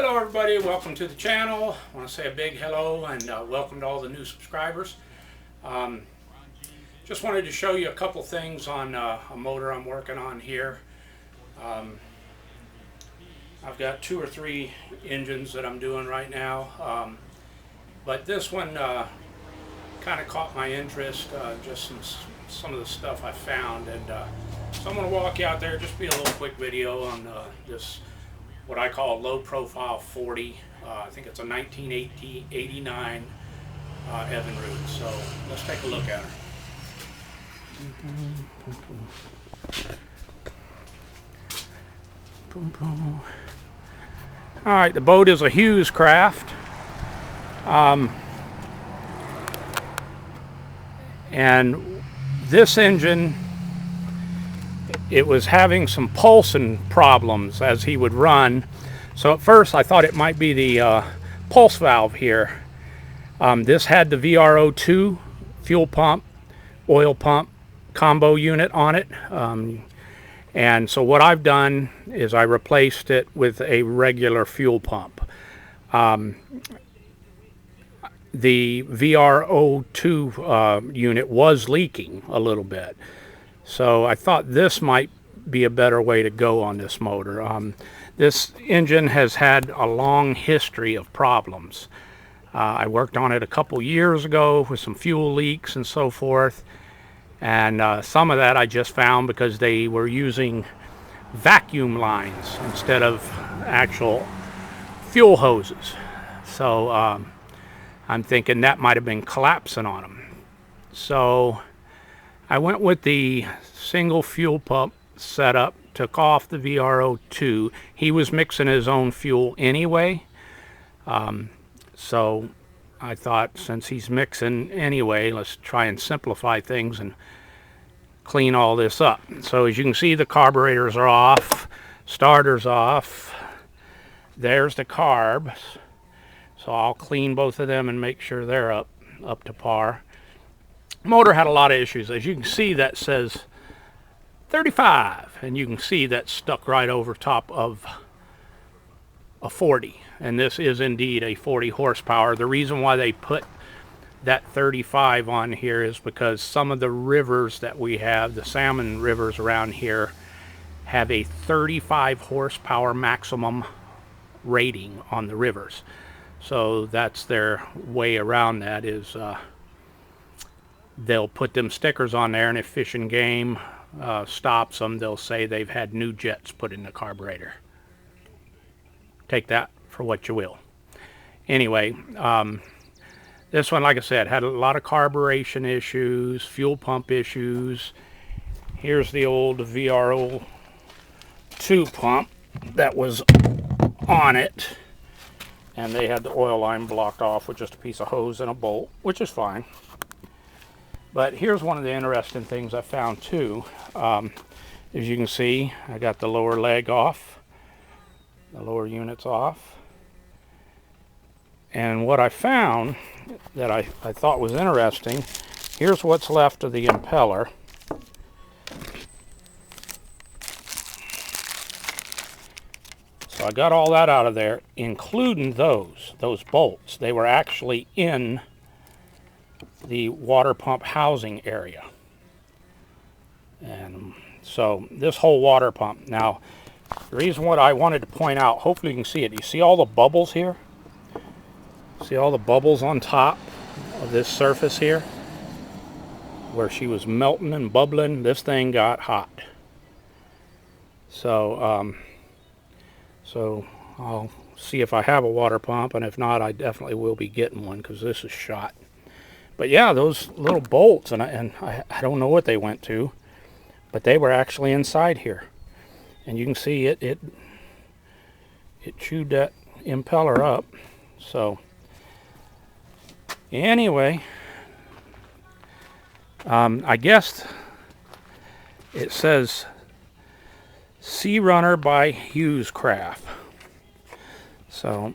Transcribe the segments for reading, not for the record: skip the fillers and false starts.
Hello everybody, welcome to the channel. I want to say a big hello and welcome to all the new subscribers. Just wanted to show you a couple things on a motor I'm working on here. I've got 2 or 3 engines that I'm doing right now, but this one kind of caught my interest, just some of the stuff I found, and so I'm going to walk you out there, just be a little quick video on this what I call low profile 40. I think it's a 1989 Evinrude. So let's take a look at her. Alright, the boat is a Hughes craft. And this engine, it was having some pulsing problems as he would run. So at first I thought it might be the pulse valve here. This had the VRO2 fuel pump, oil pump combo unit on it. And so what I've done is I replaced it with a regular fuel pump. The VRO2 unit was leaking a little bit. So I thought this might be a better way to go on this motor. This engine has had a long history of problems. I worked on it a couple years ago with some fuel leaks and so forth. And some of that I just found because they were using vacuum lines instead of actual fuel hoses. So I'm thinking that might have been collapsing on them. So I went with the single fuel pump setup, took off the VRO2. He was mixing his own fuel anyway. So I thought, since he's mixing anyway, let's try and simplify things and clean all this up. So as you can see, the carburetors are off, starter's off. There's the carbs. So I'll clean both of them and make sure they're up to par. Motor had a lot of issues. As you can see, that says 35, and you can see that's stuck right over top of a 40, and this is indeed a 40 horsepower. The reason why they put that 35 on here is because some of the rivers that we have, the salmon rivers around here, have a 35 horsepower maximum rating on the rivers. So that's their way around that, is they'll put them stickers on there, and if Fish and Game stops them, they'll say they've had new jets put in the carburetor. Take that for what you will. Anyway, this one, like I said, had a lot of carburation issues, fuel pump issues. Here's the old VRO2 pump that was on it, and they had the oil line blocked off with just a piece of hose and a bolt, which is fine. But here's one of the interesting things I found too. As you can see, I got the lower leg off, the lower unit's off. And what I found that I thought was interesting, here's what's left of the impeller. So I got all that out of there, including those bolts. They were actually in the water pump housing area. And so this whole water pump, now the reason what I wanted to point out, hopefully you can see it, you see all the bubbles here? See all the bubbles on top of this surface here where she was melting and bubbling? This thing got hot. So so I'll see if I have a water pump, and if not, I definitely will be getting one, because this is shot. But yeah, those little bolts, and I don't know what they went to, but they were actually inside here. And you can see it chewed that impeller up. So anyway, I guess it says Sea Runner by Hughes Craft. So,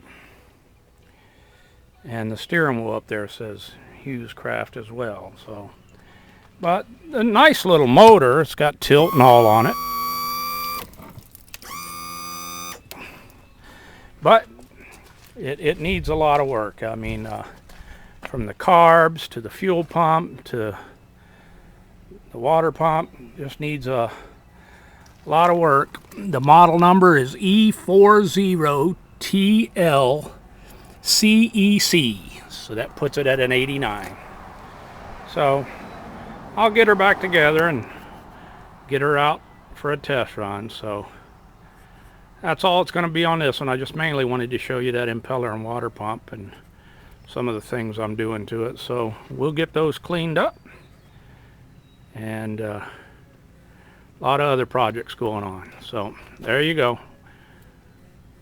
and the steering wheel up there says Hughes Craft as well. So, but a nice little motor. It's got tilt and all on it. But it needs a lot of work. I mean, from the carbs to the fuel pump to the water pump, just needs a lot of work. The model number is E40TLCEC, so that puts it at an 89. So I'll get her back together and get her out for a test run. So that's all it's going to be on this one. I just mainly wanted to show you that impeller and water pump and some of the things I'm doing to it. So we'll get those cleaned up, and a lot of other projects going on. So there you go.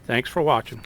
Thanks for watching.